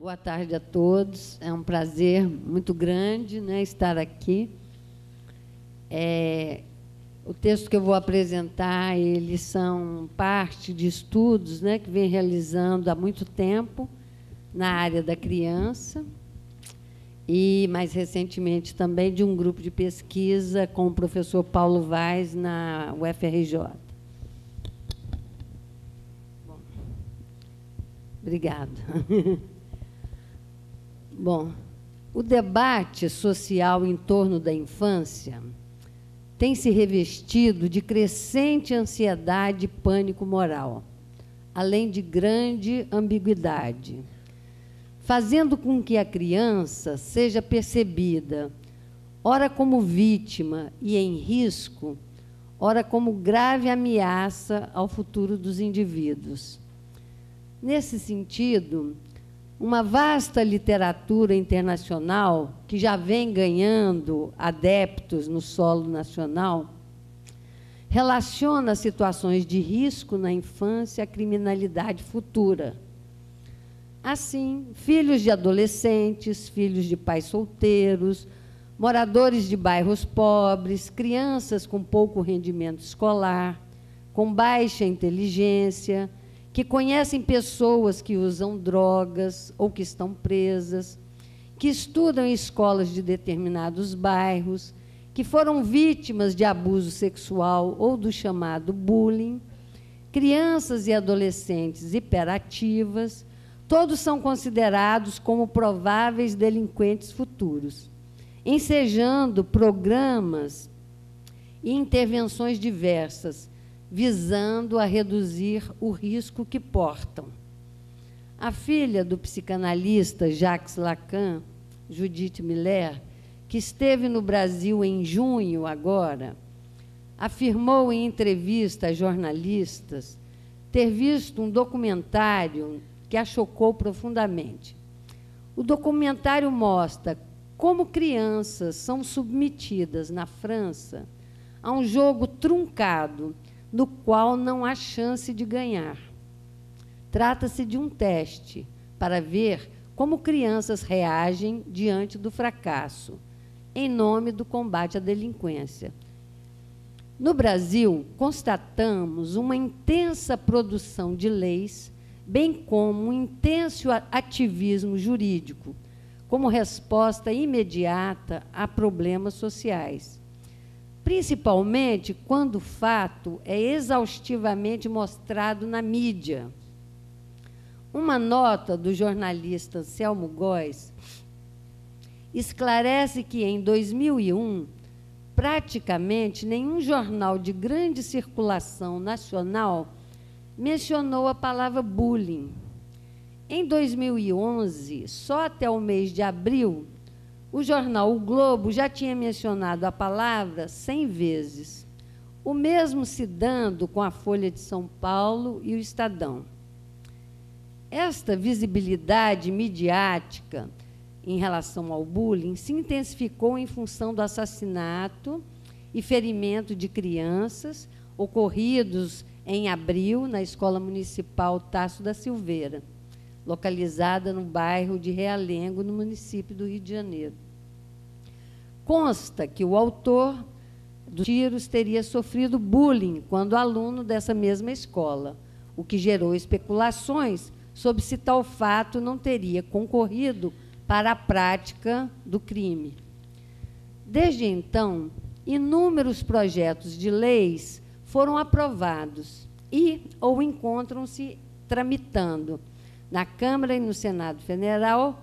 Boa tarde a todos. É um prazer muito grande, né, estar aqui. O texto que eu vou apresentar, eles são parte de estudos, né, que vem realizando há muito tempo na área da criança e, mais recentemente, também de um grupo de pesquisa com o professor Paulo Vaz na UFRJ. Bom, obrigada. Bom, o debate social em torno da infância tem se revestido de crescente ansiedade e pânico moral, além de grande ambiguidade, fazendo com que a criança seja percebida, ora como vítima e em risco, ora como grave ameaça ao futuro dos indivíduos. Nesse sentido, uma vasta literatura internacional, que já vem ganhando adeptos no solo nacional, relaciona situações de risco na infância à criminalidade futura. Assim, filhos de adolescentes, filhos de pais solteiros, moradores de bairros pobres, crianças com pouco rendimento escolar, com baixa inteligência, que conhecem pessoas que usam drogas ou que estão presas, que estudam em escolas de determinados bairros, que foram vítimas de abuso sexual ou do chamado bullying, crianças e adolescentes hiperativas, todos são considerados como prováveis delinquentes futuros, ensejando programas e intervenções diversas, visando a reduzir o risco que portam. A filha do psicanalista Jacques Lacan, Judith Miller, que esteve no Brasil em junho agora, afirmou em entrevista a jornalistas ter visto um documentário que a chocou profundamente. O documentário mostra como crianças são submetidas na França a um jogo truncado, no qual não há chance de ganhar. Trata-se de um teste para ver como crianças reagem diante do fracasso, em nome do combate à delinquência. No Brasil, constatamos uma intensa produção de leis, bem como um intenso ativismo jurídico, como resposta imediata a problemas sociais, principalmente quando o fato é exaustivamente mostrado na mídia. Uma nota do jornalista Anselmo Góes esclarece que, em 2001, praticamente nenhum jornal de grande circulação nacional mencionou a palavra bullying. Em 2011, só até o mês de abril, o jornal O Globo já tinha mencionado a palavra 100 vezes, o mesmo se dando com a Folha de São Paulo e o Estadão. Esta visibilidade midiática em relação ao bullying se intensificou em função do assassinato e ferimento de crianças ocorridos em abril na Escola Municipal Tasso da Silveira, localizada no bairro de Realengo, no município do Rio de Janeiro. Consta que o autor dos tiros teria sofrido bullying quando aluno dessa mesma escola, o que gerou especulações sobre se tal fato não teria concorrido para a prática do crime. Desde então, inúmeros projetos de leis foram aprovados e ou encontram-se tramitando na Câmara e no Senado Federal,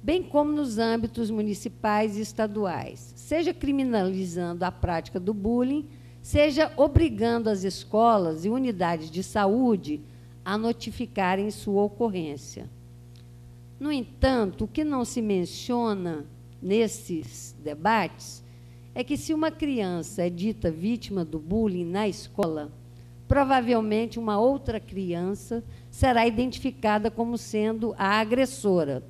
bem como nos âmbitos municipais e estaduais, seja criminalizando a prática do bullying, seja obrigando as escolas e unidades de saúde a notificarem sua ocorrência. No entanto, o que não se menciona nesses debates é que, se uma criança é dita vítima do bullying na escola, provavelmente uma outra criança será identificada como sendo a agressora,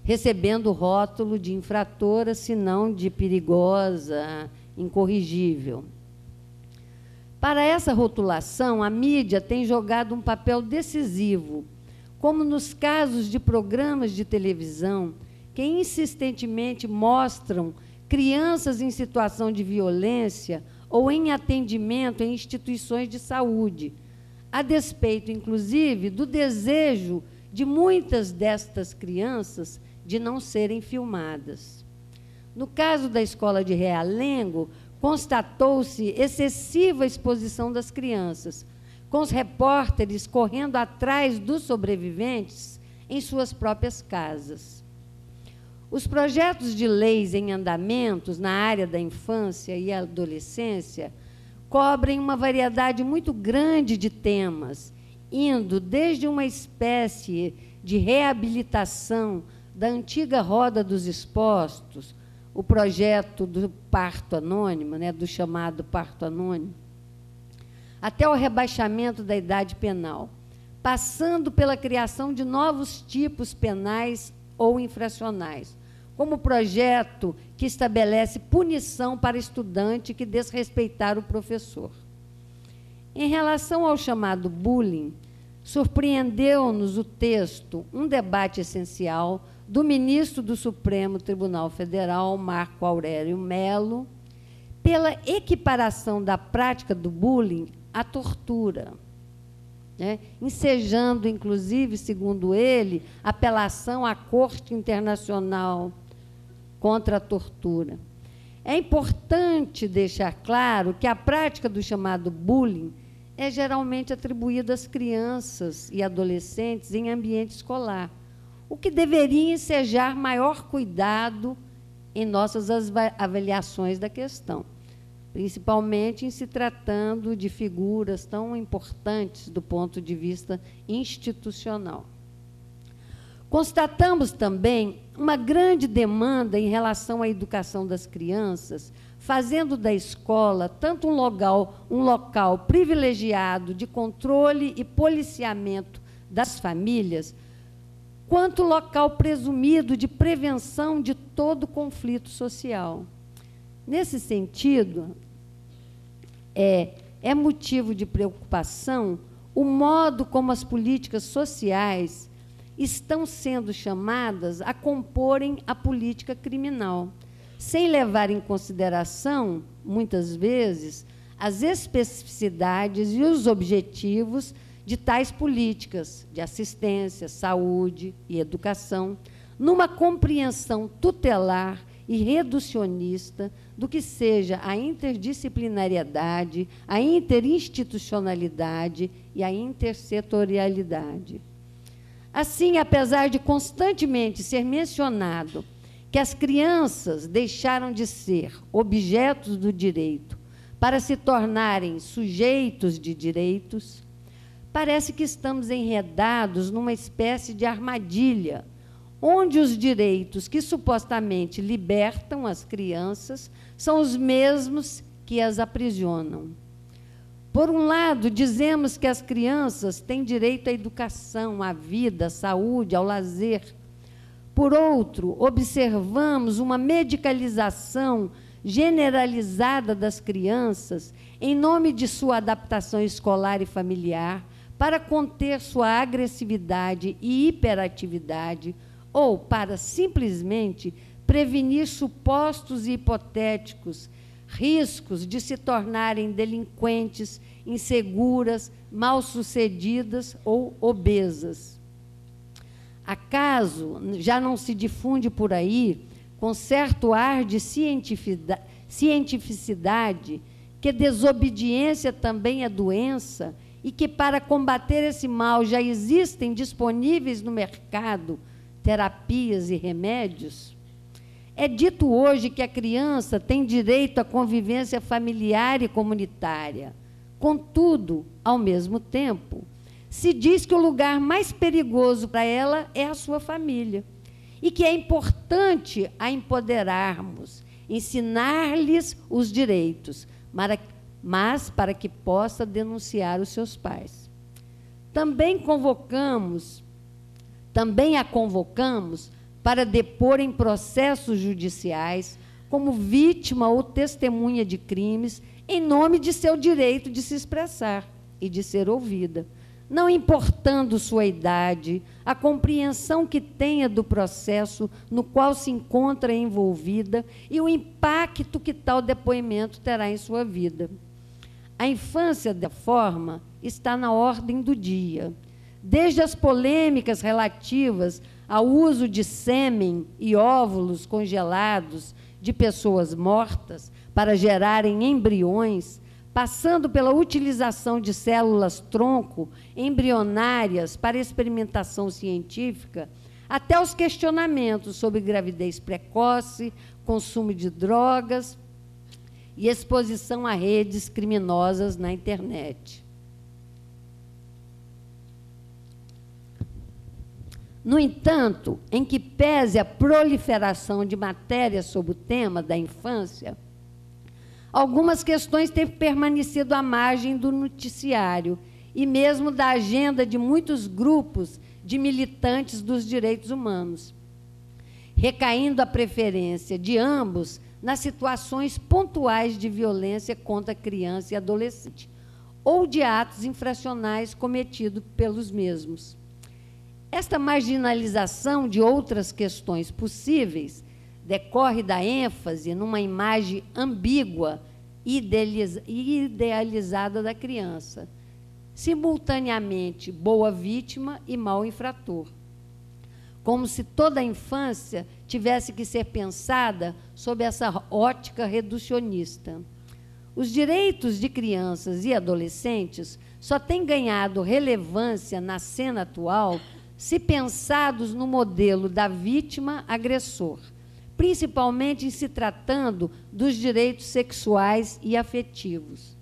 recebendo o rótulo de infratora, se não de perigosa, incorrigível. Para essa rotulação, a mídia tem jogado um papel decisivo, como nos casos de programas de televisão que insistentemente mostram crianças em situação de violência ou em atendimento em instituições de saúde, a despeito, inclusive, do desejo de muitas destas crianças de não serem filmadas. No caso da escola de Realengo, constatou-se excessiva exposição das crianças, com os repórteres correndo atrás dos sobreviventes em suas próprias casas. Os projetos de leis em andamentos na área da infância e adolescência cobrem uma variedade muito grande de temas, indo desde uma espécie de reabilitação da antiga roda dos expostos, o projeto do parto anônimo, do chamado parto anônimo, até o rebaixamento da idade penal, passando pela criação de novos tipos penais ou infracionais, como o projeto que estabelece punição para estudante que desrespeitar o professor. Em relação ao chamado bullying, surpreendeu-nos o texto, um debate essencial, do ministro do Supremo Tribunal Federal, Marco Aurélio Mello, pela equiparação da prática do bullying à tortura, ensejando, inclusive, segundo ele, apelação à Corte Internacional contra a Tortura. É importante deixar claro que a prática do chamado bullying é geralmente atribuída às crianças e adolescentes em ambiente escolar, o que deveria ensejar maior cuidado em nossas avaliações da questão, principalmente em se tratando de figuras tão importantes do ponto de vista institucional. Constatamos também uma grande demanda em relação à educação das crianças, fazendo da escola tanto um local privilegiado de controle e policiamento das famílias, quanto local presumido de prevenção de todo conflito social. Nesse sentido, é motivo de preocupação o modo como as políticas sociais estão sendo chamadas a comporem a política criminal, sem levar em consideração, muitas vezes, as especificidades e os objetivos de tais políticas de assistência, saúde e educação, numa compreensão tutelar e reducionista do que seja a interdisciplinariedade, a interinstitucionalidade e a intersetorialidade. Assim, apesar de constantemente ser mencionado que as crianças deixaram de ser objetos do direito para se tornarem sujeitos de direitos, parece que estamos enredados numa espécie de armadilha, onde os direitos que supostamente libertam as crianças são os mesmos que as aprisionam. Por um lado, dizemos que as crianças têm direito à educação, à vida, à saúde, ao lazer. Por outro, observamos uma medicalização generalizada das crianças em nome de sua adaptação escolar e familiar, para conter sua agressividade e hiperatividade, ou para simplesmente prevenir supostos e hipotéticos riscos de se tornarem delinquentes, inseguras, mal-sucedidas ou obesas. Acaso já não se difunde por aí, com certo ar de cientificidade, que desobediência também é doença e que, para combater esse mal, já existem disponíveis no mercado terapias e remédios? É dito hoje que a criança tem direito à convivência familiar e comunitária. Contudo, ao mesmo tempo, se diz que o lugar mais perigoso para ela é a sua família e que é importante a empoderarmos, ensinar-lhes os direitos, mas para que possa denunciar os seus pais. Também a convocamos para depor em processos judiciais como vítima ou testemunha de crimes em nome de seu direito de se expressar e de ser ouvida, não importando sua idade, a compreensão que tenha do processo no qual se encontra envolvida e o impacto que tal depoimento terá em sua vida. A infância, da forma, está na ordem do dia. Desde as polêmicas relativas ao uso de sêmen e óvulos congelados de pessoas mortas para gerarem embriões, passando pela utilização de células-tronco embrionárias para experimentação científica, até os questionamentos sobre gravidez precoce, consumo de drogas e exposição a redes criminosas na internet. No entanto, em que pese a proliferação de matérias sobre o tema da infância, algumas questões têm permanecido à margem do noticiário e mesmo da agenda de muitos grupos de militantes dos direitos humanos, recaindo a preferência de ambos nas situações pontuais de violência contra criança e adolescente, ou de atos infracionais cometidos pelos mesmos. Esta marginalização de outras questões possíveis decorre da ênfase numa imagem ambígua e idealizada da criança, simultaneamente boa vítima e mau infrator, como se toda a infância tivesse que ser pensada sob essa ótica reducionista. Os direitos de crianças e adolescentes só têm ganhado relevância na cena atual se pensados no modelo da vítima-agressor, principalmente em se tratando dos direitos sexuais e afetivos.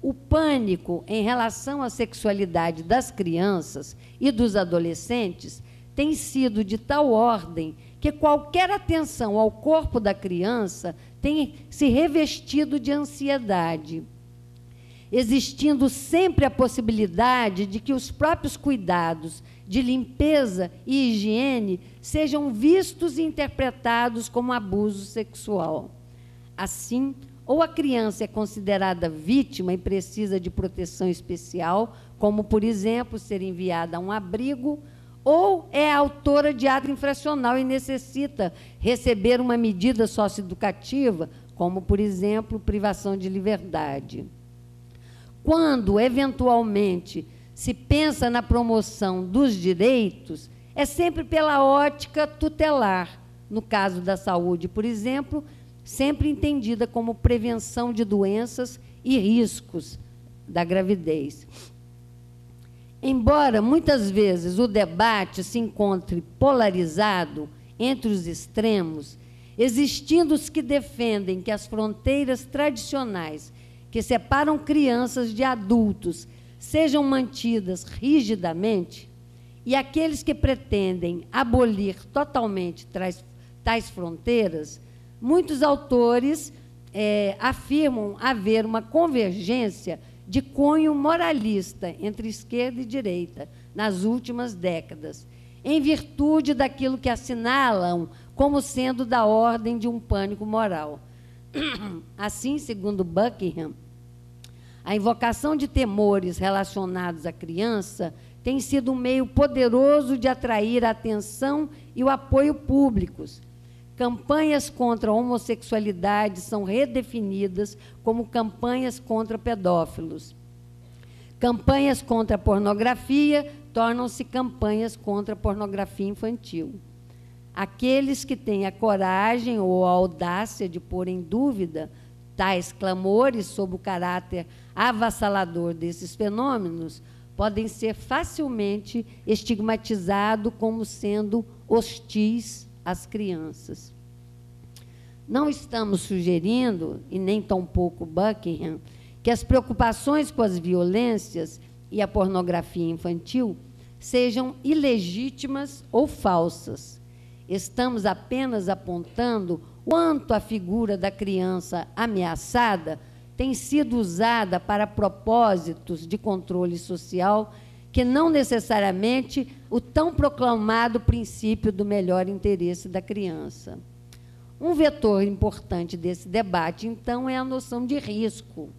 O pânico em relação à sexualidade das crianças e dos adolescentes tem sido de tal ordem que qualquer atenção ao corpo da criança tem se revestido de ansiedade, existindo sempre a possibilidade de que os próprios cuidados de limpeza e higiene sejam vistos e interpretados como abuso sexual. Assim, ou a criança é considerada vítima e precisa de proteção especial, como, por exemplo, ser enviada a um abrigo, ou é autora de ato infracional e necessita receber uma medida socioeducativa, como, por exemplo, privação de liberdade. Quando, eventualmente, se pensa na promoção dos direitos, é sempre pela ótica tutelar. No caso da saúde, por exemplo, sempre entendida como prevenção de doenças e riscos da gravidez. Embora, muitas vezes, o debate se encontre polarizado entre os extremos, existindo os que defendem que as fronteiras tradicionais que separam crianças de adultos sejam mantidas rigidamente, e aqueles que pretendem abolir totalmente tais fronteiras, muitos autores afirmam haver uma convergência de cunho moralista entre esquerda e direita nas últimas décadas, em virtude daquilo que assinalam como sendo da ordem de um pânico moral. Assim, segundo Buckingham, a invocação de temores relacionados à criança tem sido um meio poderoso de atrair a atenção e o apoio públicos. Campanhas contra a homossexualidade são redefinidas como campanhas contra pedófilos. Campanhas contra a pornografia tornam-se campanhas contra a pornografia infantil. Aqueles que têm a coragem ou a audácia de pôr em dúvida tais clamores sobre o caráter avassalador desses fenômenos podem ser facilmente estigmatizados como sendo hostis às crianças. Não estamos sugerindo, e nem tampouco Buckingham, que as preocupações com as violências e a pornografia infantil sejam ilegítimas ou falsas. Estamos apenas apontando quanto a figura da criança ameaçada tem sido usada para propósitos de controle social que não necessariamente o tão proclamado princípio do melhor interesse da criança. Um vetor importante desse debate, então, é a noção de risco.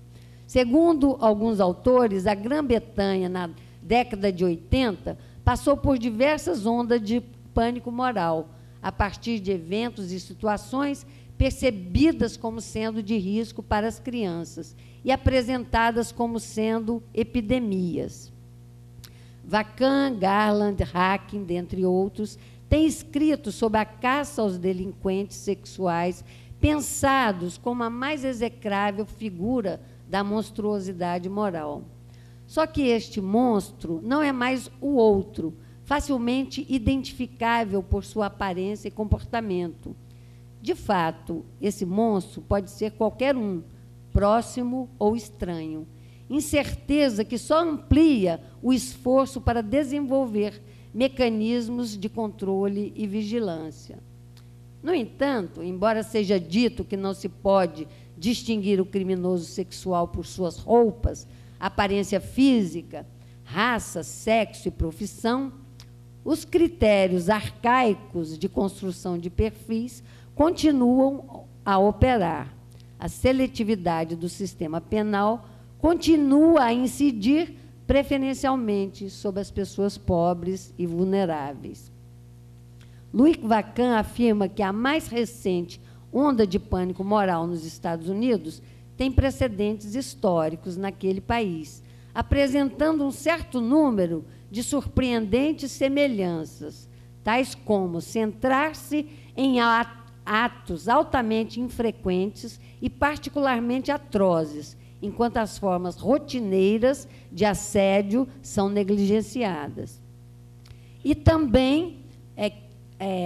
Segundo alguns autores, a Grã-Bretanha, na década de 80, passou por diversas ondas de pânico moral, a partir de eventos e situações percebidas como sendo de risco para as crianças e apresentadas como sendo epidemias. Vacan, Garland, Hacking, dentre outros, têm escrito sobre a caça aos delinquentes sexuais, pensados como a mais execrável figura da monstruosidade moral. Só que este monstro não é mais o outro, facilmente identificável por sua aparência e comportamento. De fato, esse monstro pode ser qualquer um, próximo ou estranho. Incerteza que só amplia o esforço para desenvolver mecanismos de controle e vigilância. No entanto, embora seja dito que não se pode distinguir o criminoso sexual por suas roupas, aparência física, raça, sexo e profissão, os critérios arcaicos de construção de perfis continuam a operar. A seletividade do sistema penal continua a incidir preferencialmente sobre as pessoas pobres e vulneráveis. Louis Vacan afirma que a mais recente onda de pânico moral nos Estados Unidos tem precedentes históricos naquele país, apresentando um certo número de surpreendentes semelhanças, tais como centrar-se em atos altamente infrequentes e particularmente atrozes, enquanto as formas rotineiras de assédio são negligenciadas. E também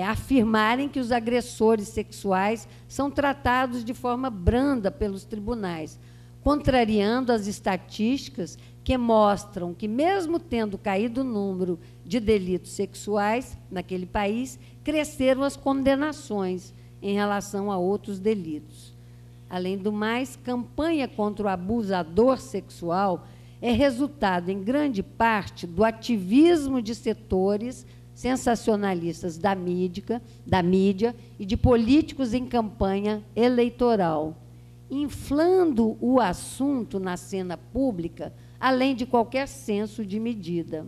afirmarem que os agressores sexuais são tratados de forma branda pelos tribunais, contrariando as estatísticas que mostram que, mesmo tendo caído o número de delitos sexuais naquele país, cresceram as condenações em relação a outros delitos. Além do mais, campanha contra o abusador sexual é resultado, em grande parte, do ativismo de setores sensacionalistas da mídia e de políticos em campanha eleitoral, inflando o assunto na cena pública, além de qualquer senso de medida.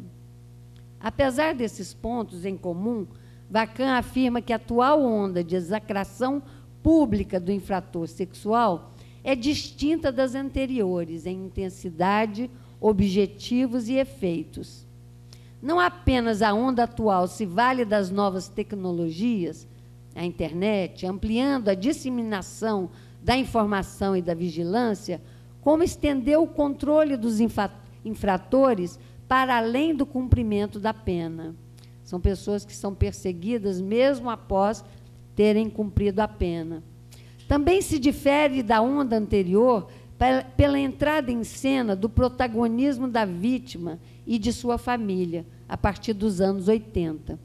Apesar desses pontos em comum, Vacan afirma que a atual onda de execração pública do infrator sexual é distinta das anteriores em intensidade, objetivos e efeitos. Não apenas a onda atual se vale das novas tecnologias, a internet, ampliando a disseminação da informação e da vigilância, como estendeu o controle dos infratores para além do cumprimento da pena. São pessoas que são perseguidas mesmo após terem cumprido a pena. Também se difere da onda anterior pela entrada em cena do protagonismo da vítima e de sua família, a partir dos anos 80.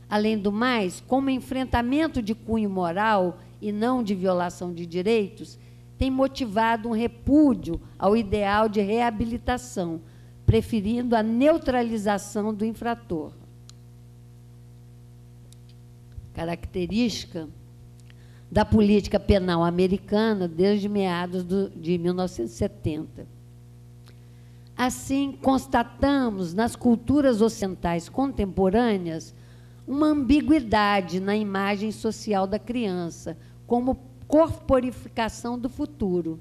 Além do mais, como enfrentamento de cunho moral e não de violação de direitos, tem motivado um repúdio ao ideal de reabilitação, preferindo a neutralização do infrator. Característica da política penal americana desde meados de 1970. Assim, constatamos nas culturas ocidentais contemporâneas uma ambiguidade na imagem social da criança, como corporificação do futuro,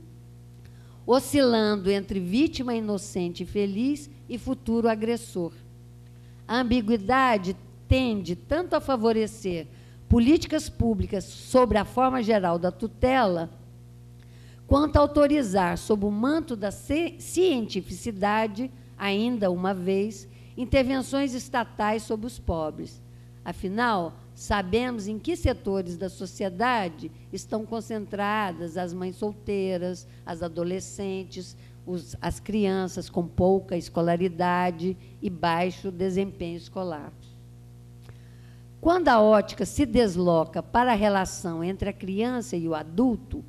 oscilando entre vítima inocente e feliz e futuro agressor. A ambiguidade tende tanto a favorecer políticas públicas sobre a forma geral da tutela, quanto a autorizar, sob o manto da cientificidade, ainda uma vez, intervenções estatais sobre os pobres. Afinal, sabemos em que setores da sociedade estão concentradas as mães solteiras, as adolescentes, as crianças com pouca escolaridade e baixo desempenho escolar. Quando a ótica se desloca para a relação entre a criança e o adulto,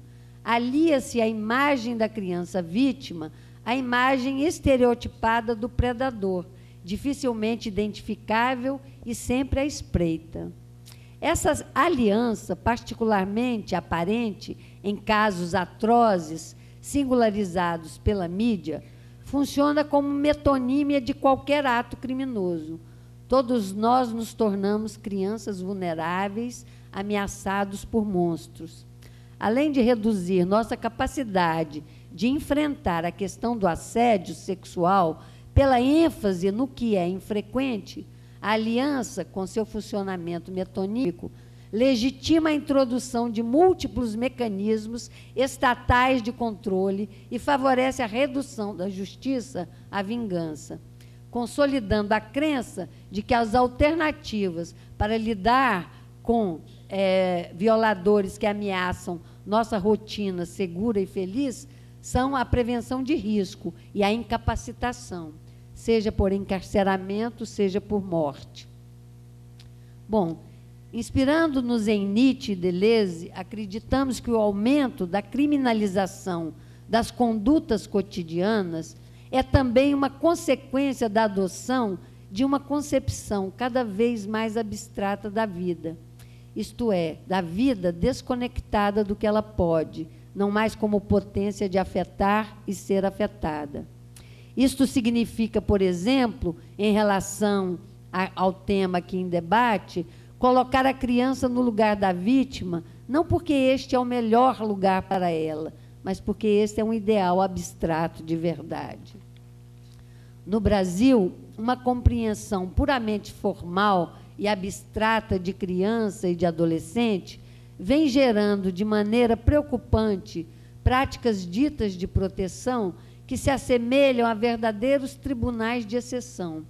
alia-se a imagem da criança vítima à imagem estereotipada do predador, dificilmente identificável e sempre à espreita. Essa aliança, particularmente aparente em casos atrozes, singularizados pela mídia, funciona como metonímia de qualquer ato criminoso. Todos nós nos tornamos crianças vulneráveis, ameaçados por monstros. Além de reduzir nossa capacidade de enfrentar a questão do assédio sexual pela ênfase no que é infrequente, a aliança, com seu funcionamento metonímico, legitima a introdução de múltiplos mecanismos estatais de controle e favorece a redução da justiça à vingança, consolidando a crença de que as alternativas para lidar com violadores que ameaçam nossa rotina segura e feliz são a prevenção de risco e a incapacitação, seja por encarceramento, seja por morte. Bom, inspirando-nos em Nietzsche e Deleuze, acreditamos que o aumento da criminalização das condutas cotidianas é também uma consequência da adoção de uma concepção cada vez mais abstrata da vida, isto é, da vida desconectada do que ela pode, não mais como potência de afetar e ser afetada. Isto significa, por exemplo, em relação ao tema aqui em debate, colocar a criança no lugar da vítima, não porque este é o melhor lugar para ela, mas porque este é um ideal abstrato de verdade. No Brasil, uma compreensão puramente formal e abstrata de criança e de adolescente vem gerando de maneira preocupante práticas ditas de proteção que se assemelham a verdadeiros tribunais de exceção,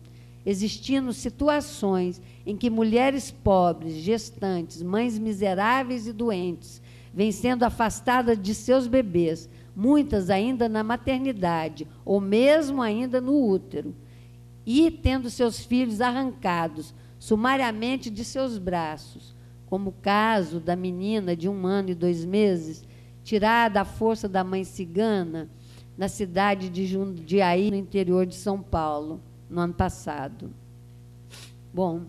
existindo situações em que mulheres pobres, gestantes, mães miseráveis e doentes, vêm sendo afastadas de seus bebês, muitas ainda na maternidade, ou mesmo ainda no útero, e tendo seus filhos arrancados sumariamente de seus braços, como o caso da menina de 1 ano e 2 meses, tirada à força da mãe cigana, na cidade de Jundiaí, no interior de São Paulo, no ano passado. Bom,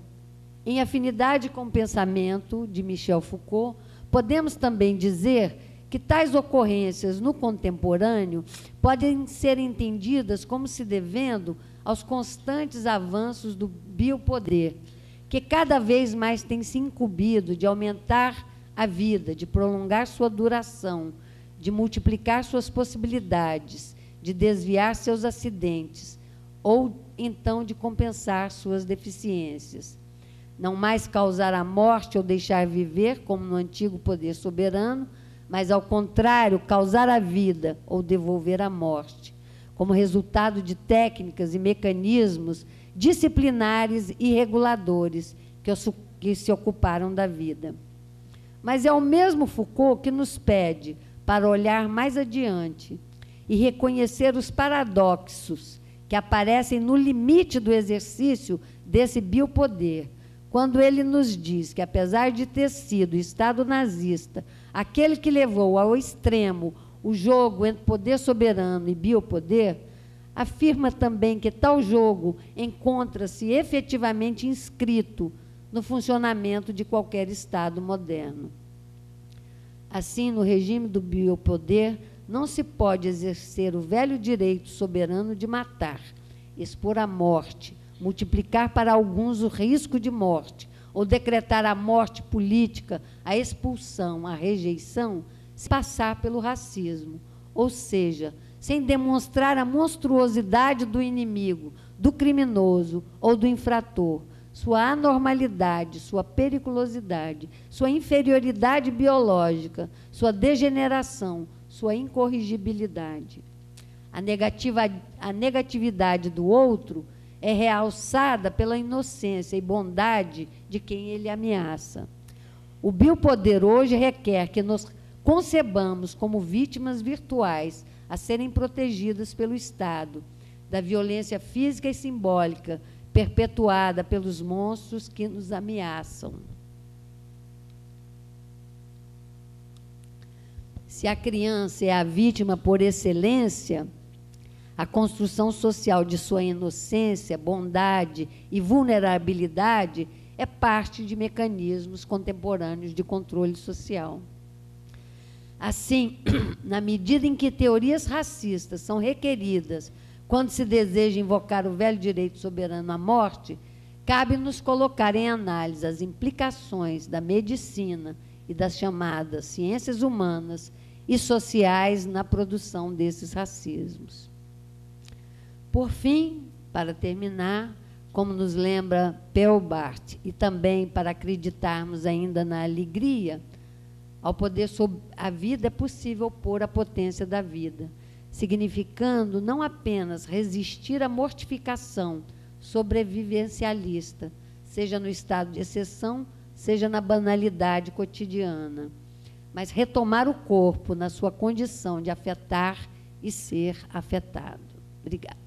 em afinidade com o pensamento de Michel Foucault, podemos também dizer que tais ocorrências no contemporâneo podem ser entendidas como se devendo aos constantes avanços do biopoder, que cada vez mais tem se incumbido de aumentar a vida, de prolongar sua duração, de multiplicar suas possibilidades, de desviar seus acidentes, ou então de compensar suas deficiências. Não mais causar a morte ou deixar viver, como no antigo poder soberano, mas, ao contrário, causar a vida ou devolver a morte, como resultado de técnicas e mecanismos disciplinares e reguladores que se ocuparam da vida. Mas é o mesmo Foucault que nos pede para olhar mais adiante e reconhecer os paradoxos que aparecem no limite do exercício desse biopoder, quando ele nos diz que, apesar de ter sido o Estado nazista aquele que levou ao extremo o jogo entre poder soberano e biopoder, afirma também que tal jogo encontra-se efetivamente inscrito no funcionamento de qualquer Estado moderno. Assim, no regime do biopoder, não se pode exercer o velho direito soberano de matar, expor à morte, multiplicar para alguns o risco de morte, ou decretar a morte política, a expulsão, a rejeição, sem passar pelo racismo, ou seja, sem demonstrar a monstruosidade do inimigo, do criminoso ou do infrator, sua anormalidade, sua periculosidade, sua inferioridade biológica, sua degeneração, sua incorrigibilidade. A negatividade do outro é realçada pela inocência e bondade de quem ele ameaça. O biopoder hoje requer que nos concebamos como vítimas virtuais a serem protegidas pelo Estado, da violência física e simbólica perpetuada pelos monstros que nos ameaçam. Se a criança é a vítima por excelência, a construção social de sua inocência, bondade e vulnerabilidade é parte de mecanismos contemporâneos de controle social. Assim, na medida em que teorias racistas são requeridas quando se deseja invocar o velho direito soberano à morte, cabe-nos colocar em análise as implicações da medicina e das chamadas ciências humanas e sociais na produção desses racismos. Por fim, para terminar, como nos lembra Pelbart, e também para acreditarmos ainda na alegria, ao poder sobre a vida é possível opor a potência da vida, significando não apenas resistir à mortificação sobrevivencialista, seja no estado de exceção, seja na banalidade cotidiana, mas retomar o corpo na sua condição de afetar e ser afetado. Obrigada.